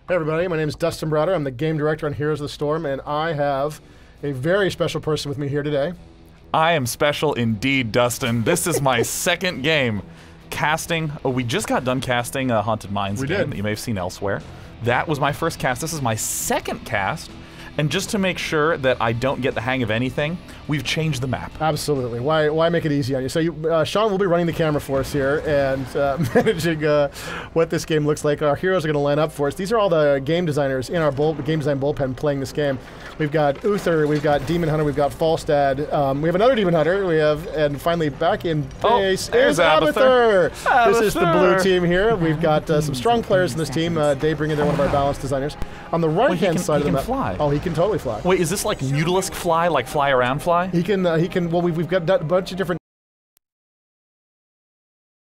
Hey everybody, my name is Dustin Browder. I'm the game director on Heroes of the Storm, and I have a very special person with me here today. I am special indeed, Dustin. This is my second game casting. Oh, we just got done casting a Haunted Mines game that you may have seen elsewhere. That was my first cast. This is my second cast. And just to make sure that I don't get the hang of anything, we've changed the map. Absolutely. Why make it easy on you? So Sean will be running the camera for us here and managing what this game looks like. Our heroes are going to line up for us. These are all the game designers in our game design bullpen playing this game. We've got Uther, we've got Demon Hunter, we've got Falstad, we have another Demon Hunter, and finally back in base is Abathur. This is the blue team here. We've got some strong players in this team. Dave bringing in one of our balance designers. On the right-hand side of the map. Fly. Oh, he can totally fly. Wait, is this like Mutalisk fly, like fly around fly? He can, well, we've got a bunch of different...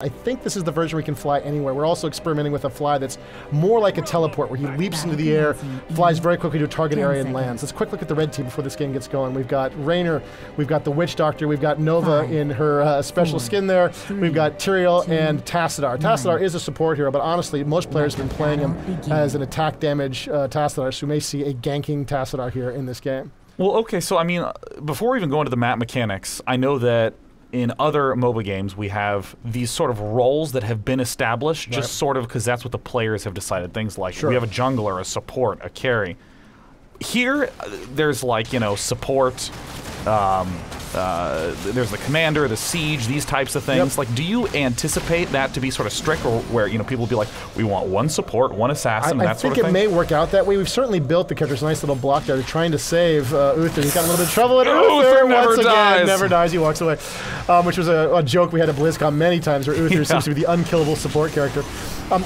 I think this is the version we can fly anywhere. We're also experimenting with a fly that's more like a teleport, where he leaps into the air, flies very quickly to a target area and lands. Let's quick look at the red team before this game gets going. We've got Raynor, we've got the Witch Doctor, we've got Nova in her special skin there, we've got Tyrael and Tassadar. Tassadar is a support hero, but honestly, most players have been playing him as an attack damage Tassadar, so we may see a ganking Tassadar here in this game. Well, okay, so I mean, before we even go into the map mechanics, I know that in other MOBA games, we have these sort of roles that have been established, just sort of because that's what the players have decided. Things like we have a jungler, a support, a carry. Here, there's like, you know, support, there's the commander, the siege, these types of things. Like, do you anticipate that to be sort of strict, or where, you know, people will be like, we want one support, one assassin, and that sort of thing? I think it may work out that way. We've certainly built the character's nice little block there, trying to save Uther. He's got a little bit of trouble, and Uther once again never dies. He walks away, which was a joke we had at BlizzCon many times, where Uther seems to be the unkillable support character.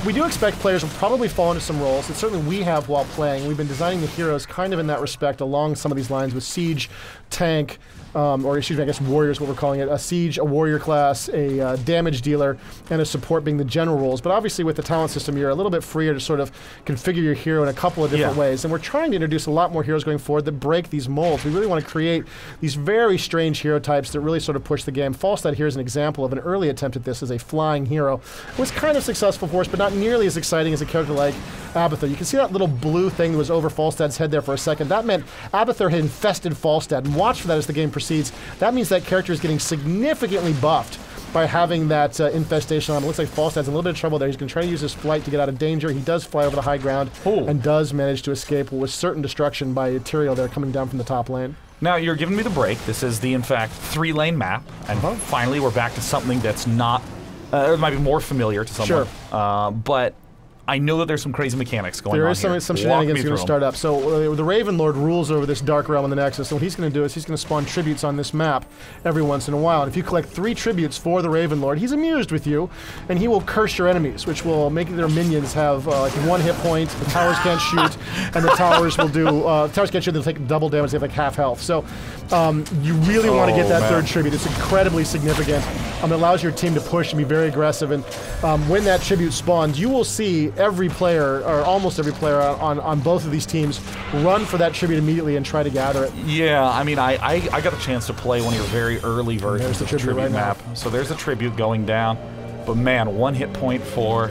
We do expect players will probably fall into some roles that certainly we have while playing. We've been designing the heroes kind of in that respect along some of these lines with siege, tank, or excuse me, I guess warrior is what we're calling it. A siege, a warrior class, a damage dealer, and a support being the general roles. But obviously with the talent system, you're a little bit freer to sort of configure your hero in a couple of different ways. And we're trying to introduce a lot more heroes going forward that break these molds. We really want to create these very strange hero types that really sort of push the game. Falstad here is an example of an early attempt at this as a flying hero. It was kind of successful for us, but not nearly as exciting as a character like Abathur. You can see that little blue thing that was over Falstad's head there for a second. That meant Abathur had infested Falstad, and watch for that as the game proceeds. That means that character is getting significantly buffed by having that infestation on him. It looks like Falstad's in a little bit of trouble there. He's going to try to use his flight to get out of danger. He does fly over the high ground and does manage to escape with certain destruction by Tyrael there coming down from the top lane. Now, you're giving me the break. This is the, in fact, 3-lane map, and finally we're back to something that's not, it might be more familiar to someone, but I know that there's some crazy mechanics going on here. There is some shenanigans going to start up. So the Raven Lord rules over this dark realm in the Nexus, and what he's going to do is he's going to spawn tributes on this map every once in a while. And if you collect 3 tributes for the Raven Lord, he's amused with you, and he will curse your enemies, which will make their minions have like 1 hit point. The towers can't shoot, and the towers will do. Towers can't shoot; they'll take double damage. They have like half health. So you really want to get that 3rd tribute. It's incredibly significant. It allows your team to push and be very aggressive. And when that tribute spawns, you will see every player, or almost every player on both of these teams, run for that tribute immediately and try to gather it. Yeah, I mean, I got a chance to play one of your very early versions of the tribute map. So there's a tribute going down, but man, 1 hit point for,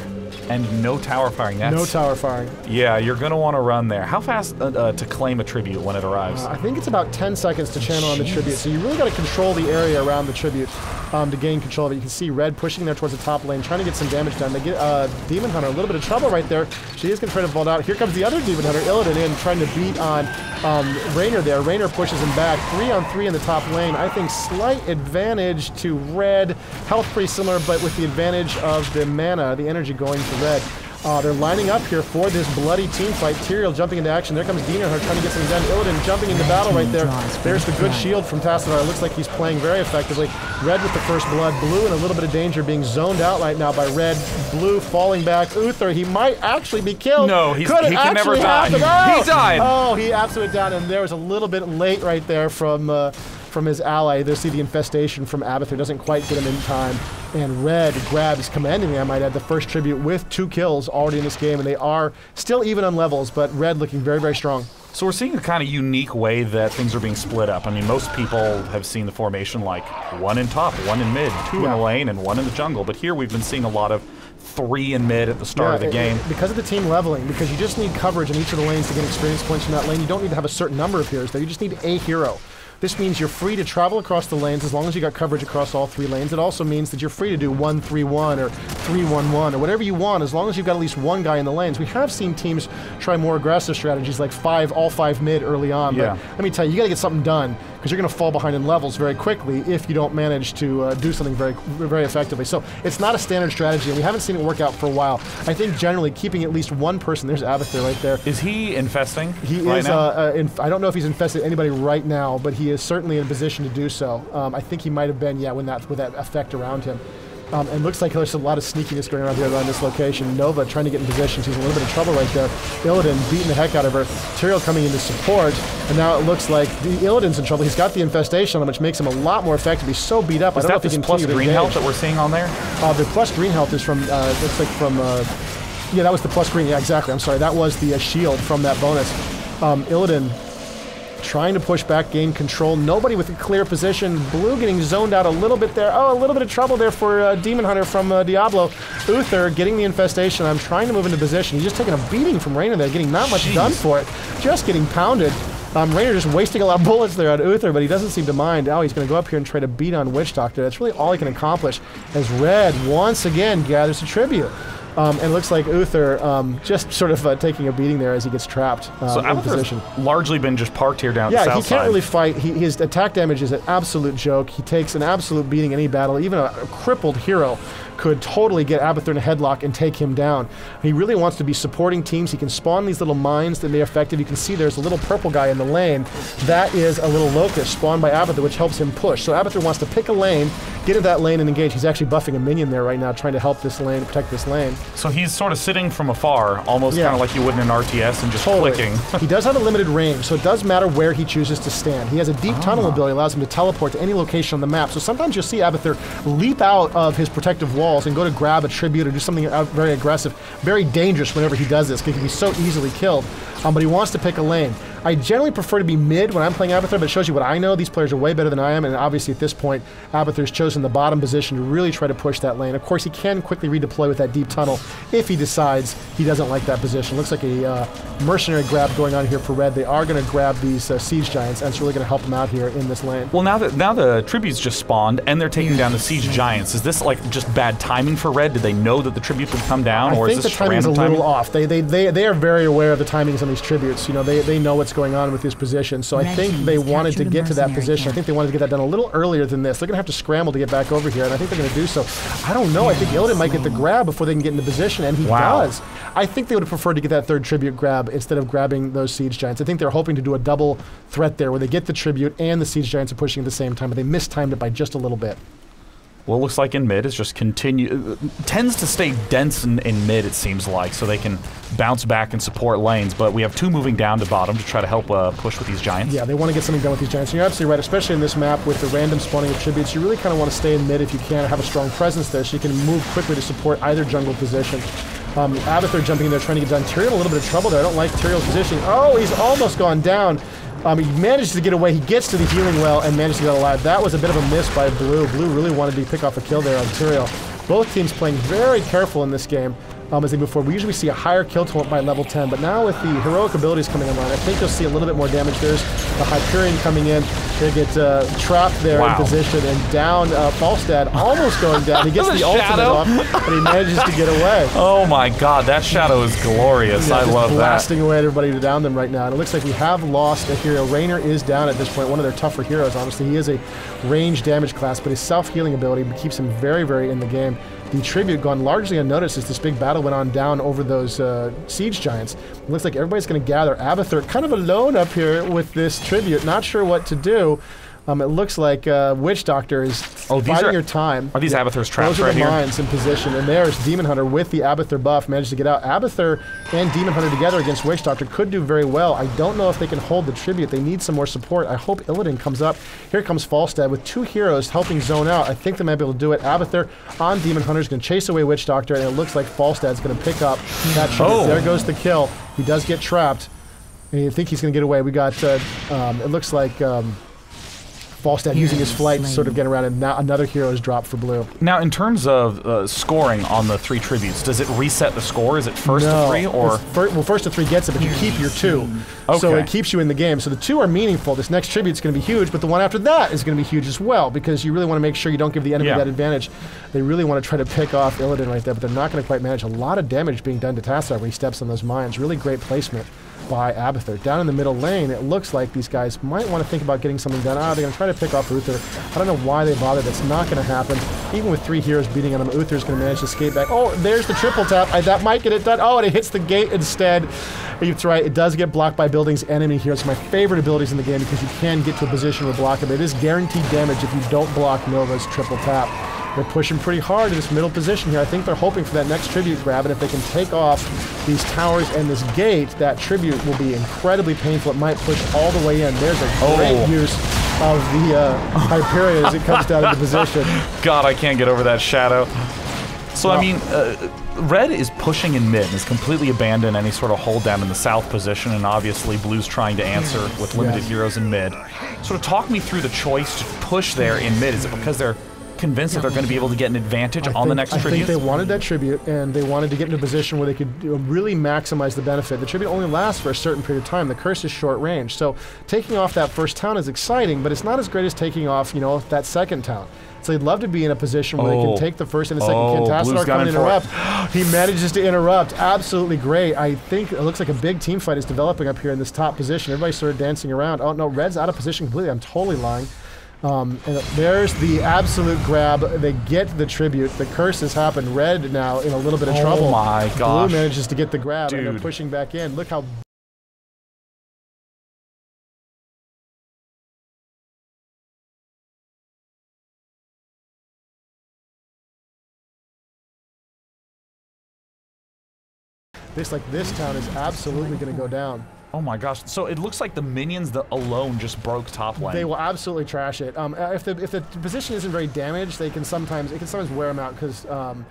and no tower firing. No tower firing. Yeah, you're going to want to run there. How fast to claim a tribute when it arrives? I think it's about 10 seconds to channel on the tribute, so you really got to control the area around the tribute to gain control of it. You can see Red pushing there towards the top lane, trying to get some damage done. They get Demon Hunter a little bit of trouble right there. She is going to try to vault out. Here comes the other Demon Hunter, Illidan, in, trying to beat on Raynor there. Raynor pushes him back. 3-on-3 in the top lane. I think slight advantage to Red. Health pretty similar, but with the advantage of the mana, the energy going to Red. They're lining up here for this bloody team fight. Tyrael jumping into action. There comes Demon Hunter trying to get something done. Illidan jumping into battle right there. There's the good shield from Tassadar. It looks like he's playing very effectively. Red with the first blood. Blue in a little bit of danger, being zoned out right now by Red. Blue falling back. Uther, he might actually be killed. No, he can never die. Oh! He died. Oh, he absolutely died, and there was a little bit late right there from his ally. They see the infestation from Abathur. Doesn't quite get him in time. And Red grabs, commandingly I might add, the first tribute with 2 kills already in this game, and they are still even on levels, but Red looking very, very strong. So we're seeing a kind of unique way that things are being split up. I mean, most people have seen the formation like 1 in top, 1 in mid, 2 in the lane, and 1 in the jungle. But here we've been seeing a lot of 3 in mid at the start of the game. Because of the team leveling, because you just need coverage in each of the lanes to get experience points from that lane. You don't need to have a certain number of heroes there. You just need a hero. This means you're free to travel across the lanes as long as you got coverage across all 3 lanes. It also means that you're free to do 1-3-1 or 3-1-1 or whatever you want as long as you've got at least one guy in the lanes. We have seen teams try more aggressive strategies like all 5 mid early on. Yeah. But let me tell you, you got to get something done because you're going to fall behind in levels very quickly if you don't manage to do something very effectively. So it's not a standard strategy, and we haven't seen it work out for a while. I think generally keeping at least one person, there's Abathur right there. Is he infesting He right is, now? I don't know if he's infested anybody right now, but he is certainly in a position to do so. I think he might have been, yeah, with that effect around him. And looks like there's a lot of sneakiness going around here around this location. Nova trying to get in position. She's in a little bit of trouble right there. Illidan beating the heck out of her. Tyrael coming into support. And now it looks like Illidan's in trouble. He's got the infestation on him, which makes him a lot more effective. He's so beat up. Is I don't that know if he this can plus green health that we're seeing on there? The plus green health is from, looks like from, yeah, that was the plus green. Yeah, exactly. I'm sorry. That was the shield from that bonus. Illidan trying to push back, gain control. Nobody with a clear position. Blue getting zoned out a little bit there. Oh, a little bit of trouble there for Demon Hunter from Diablo. Uther getting the infestation. I'm trying to move into position. He's just taking a beating from Reyna there, getting not much done for it. Just getting pounded. Reyna just wasting a lot of bullets there on Uther, but he doesn't seem to mind. Oh, he's going to go up here and try to beat on Witch Doctor. That's really all he can accomplish as Red once again gathers a tribute. And it looks like Uther just sort of taking a beating there as he gets trapped so in position. Largely been just parked here down the south side. Yeah, he can't really fight. His attack damage is an absolute joke. He takes an absolute beating any battle. Even a crippled hero could totally get Abathur in a headlock and take him down. He really wants to be supporting teams. He can spawn these little mines that may be effective. You can see there's a little purple guy in the lane. That is a little locust spawned by Abathur, which helps him push. So Abathur wants to pick a lane, get into that lane and engage. He's actually buffing a minion there right now, trying to help this lane, protect this lane. So he's sort of sitting from afar, almost kind of like you would in an RTS, and just clicking. He does have a limited range, so it does matter where he chooses to stand. He has a deep tunnel ability, allows him to teleport to any location on the map. So sometimes you'll see Abathur leap out of his protective walls and go to grab a tribute or do something very aggressive. Very dangerous whenever he does this, because he can be so easily killed. But he wants to pick a lane. I generally prefer to be mid when I'm playing Abathur, but it shows you what I know. These players are way better than I am, and obviously at this point, Abathur's chosen the bottom position to really try to push that lane. Of course, he can quickly redeploy with that deep tunnel if he decides he doesn't like that position. Looks like a mercenary grab going on here for Red. They are going to grab these Siege Giants, and it's really going to help them out here in this lane. Well, now the tributes just spawned, and they're taking down the Siege Giants. Is this like just bad timing for Red? Did they know that the tributes would come down, or is this just random timing? I think the timing's a little off. They are very aware of the timings on these tributes. You know, they know what's going on with his position. So I think they wanted to get to that position. I think they wanted to get that done a little earlier than this. They're going to have to scramble to get back over here, and I think they're going to do so. I don't know. I think Illidan might get the grab before they can get into position, and he does. I think they would have preferred to get that third tribute grab instead of grabbing those Siege Giants. I think they're hoping to do a double threat there where they get the tribute and the Siege Giants are pushing at the same time, but they mistimed it by just a little bit. Well, it looks like in mid it's just tends to stay dense in mid, it seems like, so they can bounce back and support lanes, but we have 2 moving down to bottom to try to help push with these Giants. Yeah, they want to get something done with these Giants, and you're absolutely right, especially in this map with the random spawning of tributes. You really kind of want to stay in mid if you can, have a strong presence there so you can move quickly to support either jungle position. Abathur jumping in there trying to get done. Tyrael in a little bit of trouble there. I don't like Tyrael's positioning. Oh, he's almost gone down. He manages to get away. He gets to the healing well and manages to get alive. That was a bit of a miss by Blue. Blue really wanted to pick off a kill there on Tyrael. Both teams playing very careful in this game as they move forward. We usually see a higher kill total by level 10, but now with the heroic abilities coming online, I think you'll see a little bit more damage. There's the Hyperion coming in. They get trapped there in position, and down Falstad, almost going down. He gets the ultimate off, but he manages to get away. Oh my god, that shadow is glorious. I love that. Blasting away at everybody down them right now. And it looks like we have lost a hero. Raynor is down at this point, one of their tougher heroes, honestly. He is a range damage class, but his self-healing ability keeps him very, very in the game. The tribute gone largely unnoticed as this big battle went on down over those Siege Giants. It looks like everybody's going to gather. Abathur kind of alone up here with this tribute, not sure what to do. It looks like Witch Doctor is biding your time. Are these Abathur's traps right here? Those are the mines in position, and there's Demon Hunter with the Abathur buff, managed to get out. Abathur and Demon Hunter together against Witch Doctor could do very well. I don't know if they can hold the tribute. They need some more support. I hope Illidan comes up. Here comes Falstad with 2 heroes helping zone out. I think they might be able to do it. Abathur on Demon Hunter is going to chase away Witch Doctor, and it looks like Falstad's going to pick up that tribute. There goes the kill. He does get trapped, and you think he's going to get away. We got, it looks like... Falstad using his flight to sort of get around, and now another hero is dropped for blue. Now, in terms of scoring on the 3 tributes, does it reset the score? Is it first to 3, or well, first to 3 gets it, but you keep your 2, so it keeps you in the game. So the 2 are meaningful. This next tribute's going to be huge, but the one after that is going to be huge as well, because you really want to make sure you don't give the enemy that advantage. They really want to try to pick off Illidan right there, but they're not going to quite manage. A lot of damage being done to Tassar when he steps on those mines. Really great placement by Abathur. Down in the middle lane, it looks like these guys might want to think about getting something done. They're going to try to pick off Uther. I don't know why they bothered. That's not going to happen. Even with 3 heroes beating on him, Uther's going to manage to skate back. Oh, there's the triple tap. That might get it done. Oh, and it hits the gate instead. That's right. It does get blocked by buildings, enemy heroes. My favorite abilities in the game, because you can get to a position where block it. It is guaranteed damage if you don't block Nova's triple tap. They're pushing pretty hard in this middle position here. I think they're hoping for that next tribute grab, and if they can take off these towers and this gate, that tribute will be incredibly painful. It might push all the way in. There's a great use of the Hyperion as it comes down into position. God, I can't get over that shadow. So, I mean, Red is pushing in mid and has completely abandoned any sort of hold down in the south position, and obviously Blue's trying to answer with limited heroes in mid. Sort of talk me through the choice to push there in mid. Is it because they're convinced that they're going to be able to get an advantage on the next tribute? I think they wanted that tribute, and they wanted to get in a position where they could really maximize the benefit. The tribute only lasts for a certain period of time. The curse is short range, so taking off that first town is exciting, but it's not as great as taking off, you know, that second town. So they'd love to be in a position where they can take the first and the second. Tassar coming to interrupt. He manages to interrupt. Absolutely great. I think it looks like a big team fight is developing up here in this top position. Everybody's sort of dancing around. Oh no, Red's out of position completely. I'm totally lying. And there's the absolute grab. They get the tribute. The curse has happened. Red now in a little bit of trouble. Oh my gosh. Blue manages to get the grab, and they're pushing back in. Look how... Looks like this town is absolutely going to go down. Oh my gosh! So it looks like the minions alone just broke top lane. They will absolutely trash it. If the position isn't very damaged, it can sometimes wear them out because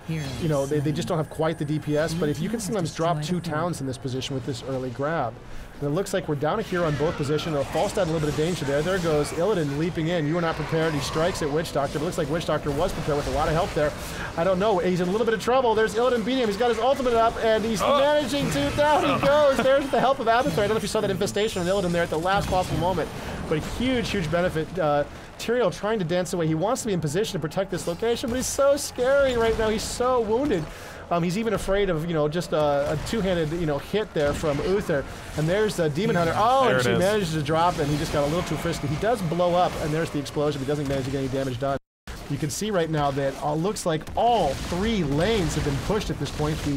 you know they just don't have quite the DPS. But if you can sometimes drop 2 towns in this position with this early grab. And it looks like we're down a hero on both positions. Falstad a little bit of danger there. There goes Illidan leaping in. You were not prepared. He strikes at Witch Doctor. But it looks like Witch Doctor was prepared with a lot of help there. I don't know. He's in a little bit of trouble. There's Illidan beating him. He's got his ultimate up, and he's managing to. Down he goes. There's the help of Abathur. I don't know if you saw that infestation on Illidan there at the last possible moment. But a huge, huge benefit. Tyrael trying to dance away. He wants to be in position to protect this location, but he's so scary right now. He's so wounded. He's even afraid of, you know, just a two-handed, you know, hit there from Uther. And there's the Demon Hunter. Oh, and she manages to drop, and he just got a little too frisky. He does blow up, and there's the explosion, but he doesn't manage to get any damage done. You can see right now that looks like all 3 lanes have been pushed at this point. It's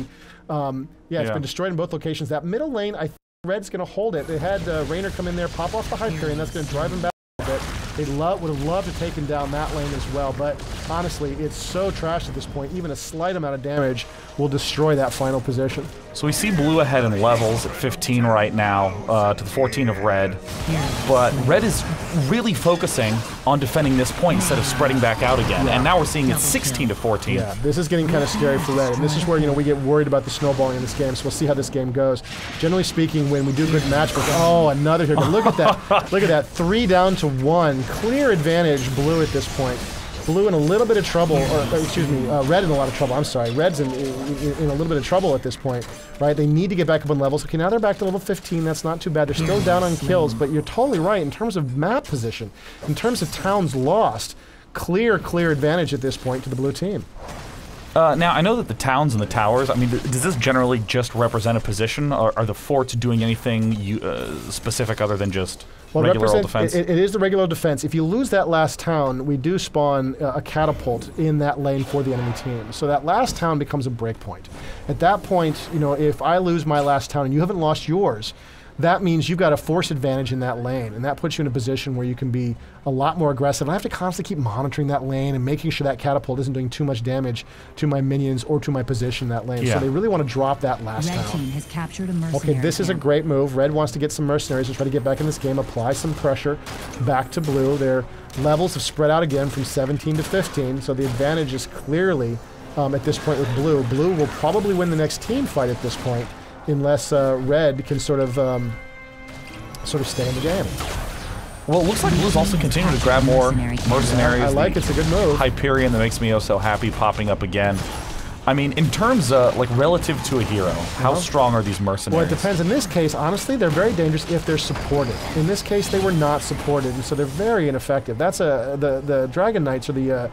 been destroyed in both locations. That middle lane, I think Red's going to hold it. They had Raynor come in there, pop off the Hyperion. That's going to drive him back a bit. They would have loved to have taken down that lane as well, but honestly, it's so trashed at this point. Even a slight amount of damage will destroy that final position. So we see Blue ahead in levels at 15 right now, to the 14 of Red. But Red is really focusing on defending this point instead of spreading back out again. And now we're seeing it's 16 to 14. Yeah, this is getting kind of scary for Red. And this is where, you know, we get worried about the snowballing in this game. So we'll see how this game goes. Generally speaking, when we do good matchmaking, another here. But look at that. Look at that. 3 down to 1. Clear advantage, Blue at this point. Blue in a little bit of trouble, Red in a lot of trouble. I'm sorry, Red's in a little bit of trouble at this point, right? They need to get back up on levels. Okay, now they're back to level 15. That's not too bad. They're still down on kills, but you're totally right in terms of map position, in terms of towns lost. Clear advantage at this point to the blue team. Now, I know that the towns and the towers, I mean, does this generally just represent a position, or are the forts doing anything specific other than just regular old defense? It is the regular defense. If you lose that last town, we do spawn a catapult in that lane for the enemy team. So that last town becomes a break point. At that point, you know, if I lose my last town and you haven't lost yours, that means you've got a force advantage in that lane, and that puts you in a position where you can be a lot more aggressive. And I have to constantly keep monitoring that lane and making sure that catapult isn't doing too much damage to my minions or to my position in that lane. So they really want to drop that last town. Team has captured a mercenary. Okay, this is a great move. Red wants to get some mercenaries and try to get back in this game, apply some pressure back to Blue. Their levels have spread out again from 17 to 15, so the advantage is clearly at this point with Blue. Blue will probably win the next team fight at this point, unless Red can sort of stay in the game. Well, it looks like Blue's also continuing to grab more mercenaries. I like it. It's a good move. Hyperion that makes me so happy popping up again. I mean, in terms of, like, relative to a hero, how strong are these mercenaries? Well, it depends. In this case, honestly, they're very dangerous if they're supported. In this case, they were not supported, and so they're very ineffective. That's the Dragon Knights, or the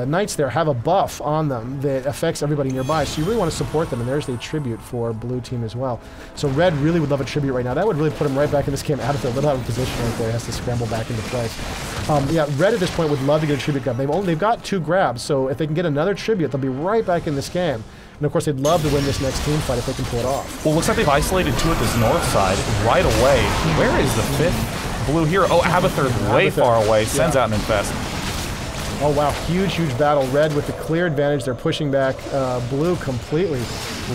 Knights there, have a buff on them that affects everybody nearby, so you really want to support them, and there's the tribute for Blue Team as well. So Red really would love a tribute right now. That would really put him right back in this game out of the little out of position right there. He has to scramble back into place. Yeah, Red at this point would love to get a tribute grab. They've got 2 grabs, so if they can get another tribute, they'll be right back in this game. And of course, they'd love to win this next team fight if they can pull it off. Well, looks like they've isolated 2 at this north side right away. Where is the 5th Blue hero? Oh, Abathur's way far away. Sends out an Infest. Oh wow, huge, huge battle. Red with the clear advantage. They're pushing back Blue completely.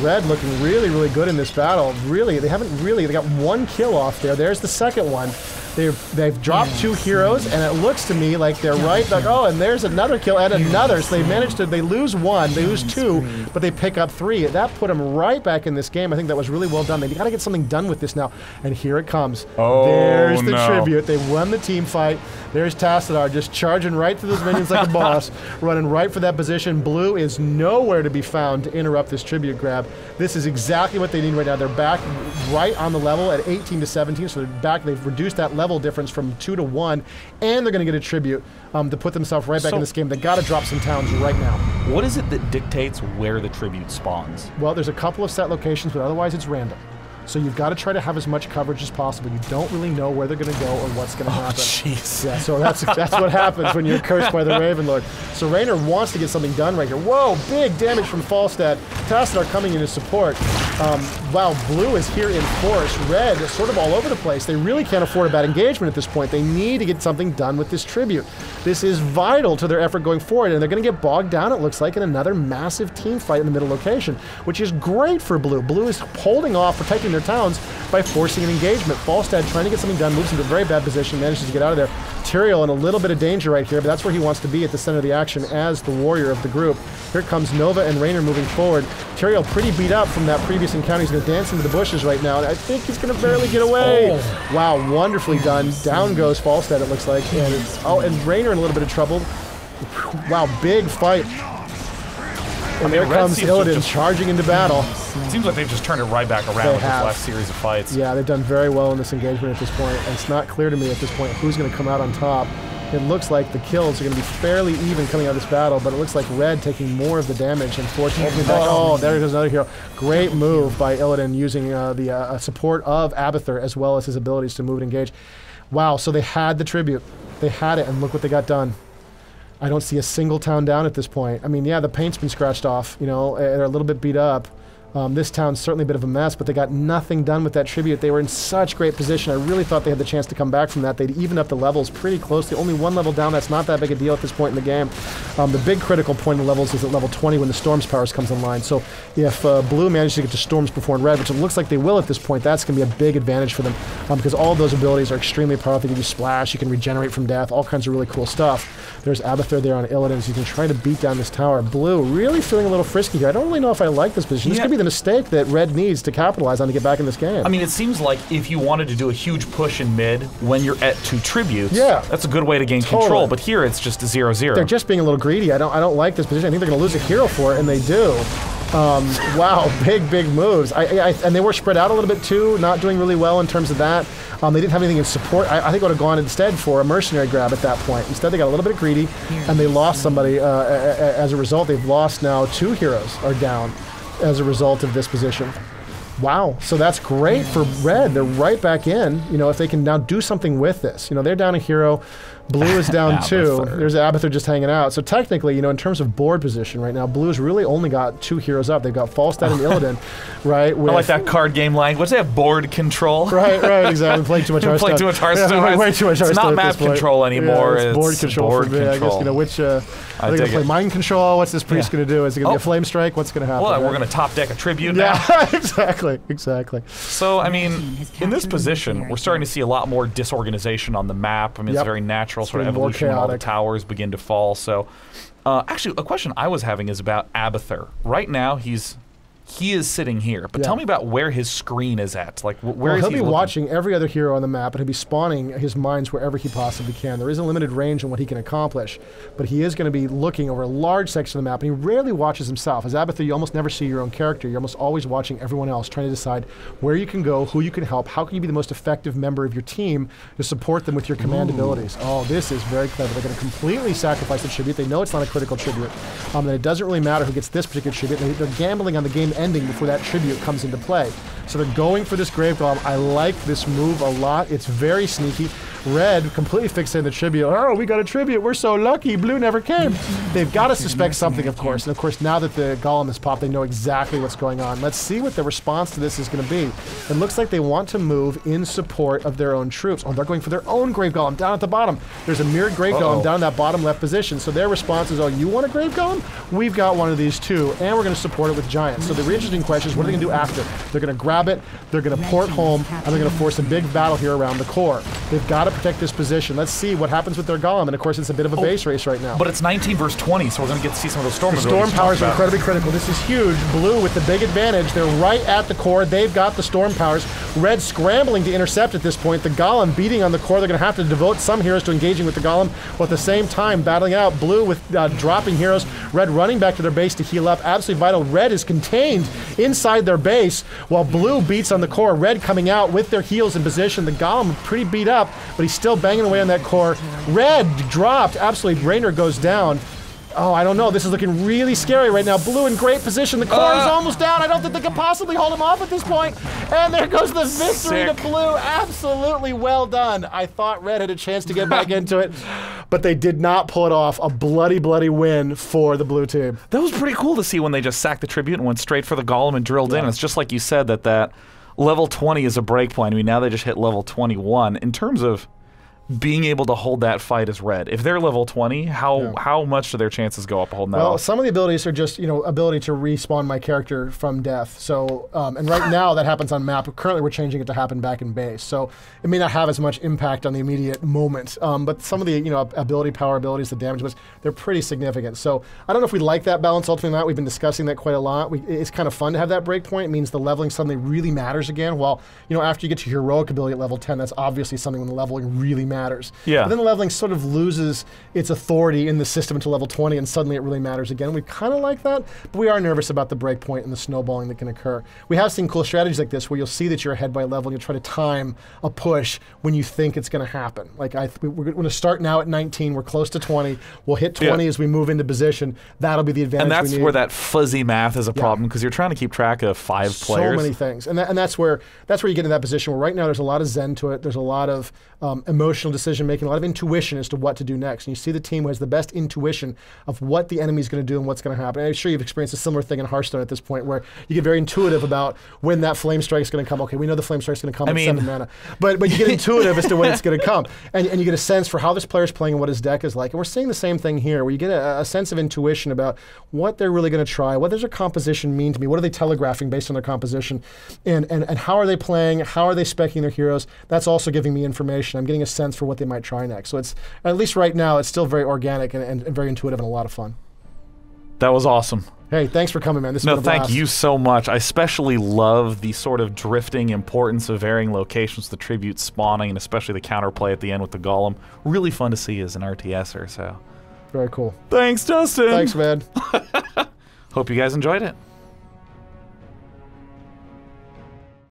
Red looking really, really good in this battle. Really, they got 1 kill off there. There's the second one. They've dropped 2 heroes, and it looks to me like they're right, like, oh, and there's another kill and another. So they lose 1, they lose 2, but they pick up 3. That put them right back in this game. I think that was really well done. They got to get something done with this now. And here it comes. Oh, there's the tribute. They won the team fight. There's Tassadar just charging right through those minions like a boss, running right for that position. Blue is nowhere to be found to interrupt this tribute grab. This is exactly what they need right now. They're back right on the level at 18 to 17, so they're back. They've reduced that level difference from 2 to 1, and they're going to get a tribute to put themselves right back in this game. They got to drop some towns right now. What is it that dictates where the tribute spawns? Well, there's a couple of set locations, but otherwise it's random. So you've got to try to have as much coverage as possible. You don't really know where they're going to go or what's going to happen. Jeez. Yeah, so that's what happens when you're cursed by the Raven Lord. So Raynor wants to get something done right here. Whoa, big damage from Falstad. Tassadar coming in as support. Wow, Blue is here in force. Red is sort of all over the place. They really can't afford a bad engagement at this point. They need to get something done with this tribute. This is vital to their effort going forward, and they're going to get bogged down, it looks like, in another massive team fight in the middle location, which is great for Blue. Blue is holding off, protecting their towns by forcing an engagement. Falstad trying to get something done, moves into a very bad position, manages to get out of there. Tyrael in a little bit of danger right here, but that's where he wants to be, at the center of the action as the warrior of the group. Here comes Nova and Raynor moving forward. Tyrael pretty beat up from that previous encounter. He's going to dance into the bushes right now, and I think he's going to barely get away. Oh. Wow, wonderfully done. Down goes Falstad, it looks like. And Raynor in a little bit of trouble. Wow, big fight. And there comes Illidan charging into battle. It seems like they've just turned it right back around with this last series of fights. Yeah, they've done very well in this engagement at this point. And it's not clear to me at this point who's going to come out on top. It looks like the kills are going to be fairly even coming out of this battle, but it looks like Red taking more of the damage and forcing back. Oh, there goes another hero. Great move by Illidan using the support of Abathur as well as his abilities to move and engage. Wow, so they had the tribute. They had it, and look what they got done. I don't see a single town down at this point. I mean, yeah, the paint's been scratched off, you know, they're a little bit beat up. This town's certainly a bit of a mess, but they got nothing done with that tribute. They were in such great position. I really thought they had the chance to come back from that. They'd even up the levels pretty closely. Only 1 level down. That's not that big a deal at this point in the game. The big critical point of levels is at level 20 when the Storm's powers comes online. So if Blue manages to get to Storms before Red, which it looks like they will at this point, that's going to be a big advantage for them because all of those abilities are extremely powerful. They give you splash, you can regenerate from death, all kinds of really cool stuff. There's Abathur there on Illidan, so you can try to beat down this tower. Blue really feeling a little frisky here. I don't really know if I like this position. This could be the mistake that Red needs to capitalize on to get back in this game. I mean, it seems like if you wanted to do a huge push in mid when you're at 2 tributes, that's a good way to gain control. But here it's just a 0-0. They're just being a little greedy. I don't like this position. I think they're going to lose a hero for it, and they do. Wow, big moves. And they were spread out a little bit too, not doing really well in terms of that. They didn't have anything in support. I think it would have gone instead for a mercenary grab at that point. Instead, they got a little bit greedy, and they lost somebody. As a result, they've lost now 2 heroes are down as a result of this position. Wow, so that's great for Red. They're right back in, you know, if they can now do something with this. You know, they're down a hero. Blue is down 2. There's Abathur just hanging out. So technically, you know, in terms of board position right now, Blue's really only got 2 heroes up. They've got Falstad and Illidan, right? I like that card game language. They have board control. Right, exactly. Playing too much Hearthstone. Playing too much Hearthstone. Way too much Hearthstone. It's not map control anymore. Yeah, it's board control. Board control. I guess, you know, which... are they going to play mind control? What's this priest going to do? Is it going to be a flame strike? What's going to happen? Well, we're going to top deck a tribute now. Yeah, exactly. So, I mean, in this position, we're starting to see a lot more disorganization on the map. I mean, it's a very natural sort of evolution when all the towers begin to fall. So, actually, a question I was having is about Abathur. Right now, he's he is sitting here. But tell me about where his screen is at. Like, where is he he'll be watching every other hero on the map, and he'll be spawning his mines wherever he possibly can. There is a limited range on what he can accomplish, but he is going to be looking over a large section of the map, and he rarely watches himself. As Abathur, you almost never see your own character. You're almost always watching everyone else, trying to decide where you can go, who you can help, how can you be the most effective member of your team to support them with your command abilities. Oh, this is very clever. They're going to completely sacrifice the tribute. They know it's not a critical tribute. That it doesn't really matter who gets this particular tribute. They're gambling on the game ending before that tribute comes into play. So they're going for this Grave Golem. I like this move a lot. It's very sneaky. Red completely fixated the tribute. Oh, we got a tribute. We're so lucky. Blue never came. They've got to suspect something, of course. And of course, now that the Golem is popped, they know exactly what's going on. Let's see what the response to this is going to be. It looks like they want to move in support of their own troops. Oh, they're going for their own Grave Golem down at the bottom. There's a mirrored Grave Golem down in that bottom left position. So their response is, oh, you want a Grave Golem? We've got one of these too, and we're going to support it with Giants. So the really interesting question is, what are they going to do after? They're going to grab it, they're going to port home, and they're going to force a big battle here around the core. They've got to protect this position. Let's see what happens with their Golem, and of course it's a bit of a base race right now. But it's 19 versus 20, so we're going to get to see some of those storm abilities. The storm powers are incredibly critical. This is huge. Blue with the big advantage. They're right at the core. They've got the storm powers. Red scrambling to intercept at this point. The Golem beating on the core. They're going to have to devote some heroes to engaging with the Golem, while at the same time battling out. Blue with dropping heroes. Red running back to their base to heal up. Absolutely vital. Red is contained inside their base, while Blue beats on the core. Red coming out with their heals in position. The Golem pretty beat up, but he's still banging away on that core. Red dropped. Absolutely, Raynor goes down. Oh, I don't know. This is looking really scary right now. Blue in great position. The core is almost down. I don't think they can possibly hold him off at this point. And there goes the victory to Blue. Absolutely well done. I thought Red had a chance to get back into it, but they did not pull it off. A bloody, bloody win for the Blue team. That was pretty cool to see when they just sacked the tribute and went straight for the Golem and drilled in. It's just like you said, that level 20 is a breakpoint. I mean, now they just hit level 21. In terms of being able to hold that fight as Red, if they're level 20, how much do their chances go up holding that off? Some of the abilities are just, ability to respawn my character from death. So, and right now that happens on map. Currently we're changing it to happen back in base. So it may not have as much impact on the immediate moment. But some of the, ability power abilities, the damage was, they're pretty significant. So I don't know if we like that balance ultimately or not. We've been discussing that quite a lot. It's kind of fun to have that breakpoint. It means the leveling suddenly really matters again. While, after you get your heroic ability at level 10, that's obviously something when the leveling really matters. Yeah. But then the leveling sort of loses its authority in the system until level 20, and suddenly it really matters again. We kind of like that, but we are nervous about the breakpoint and the snowballing that can occur. We have seen cool strategies like this where you'll see that you're ahead by level and you'll try to time a push when you think it's going to happen. Like we're going to start now at 19, we're close to 20, we'll hit 20 as we move into position. That'll be the advantage. And that's we need. Where that fuzzy math is a problem, because you're trying to keep track of 5 players. So many things, and that's where you get in that position where right now there's a lot of zen to it. There's a lot of emotional decision making, a lot of intuition as to what to do next. And you see the team who has the best intuition of what the enemy's going to do and what's going to happen. And I'm sure you've experienced a similar thing in Hearthstone at this point, where you get very intuitive about when that flame strike is going to come. Okay, we know the flame strike is going to come at 7 mana, but you get intuitive as to when it's going to come, and you get a sense for how this player is playing and what his deck is like. And we're seeing the same thing here, where you get a sense of intuition about what they're really going to try, what does their composition mean to me, what are they telegraphing based on their composition, and how are they playing, how are they speccing their heroes. That's also giving me information. I'm getting a sense for what they might try next. So it's, at least right now, it's still very organic and very intuitive and a lot of fun. That was awesome. Hey, thanks for coming, man. This has been a blast. Thank you so much. I especially love the sort of drifting importance of varying locations, the tribute spawning, and especially the counterplay at the end with the Golem. Really fun to see as an RTSer, so. Very cool. Thanks, Dustin. Thanks, man. Hope you guys enjoyed it.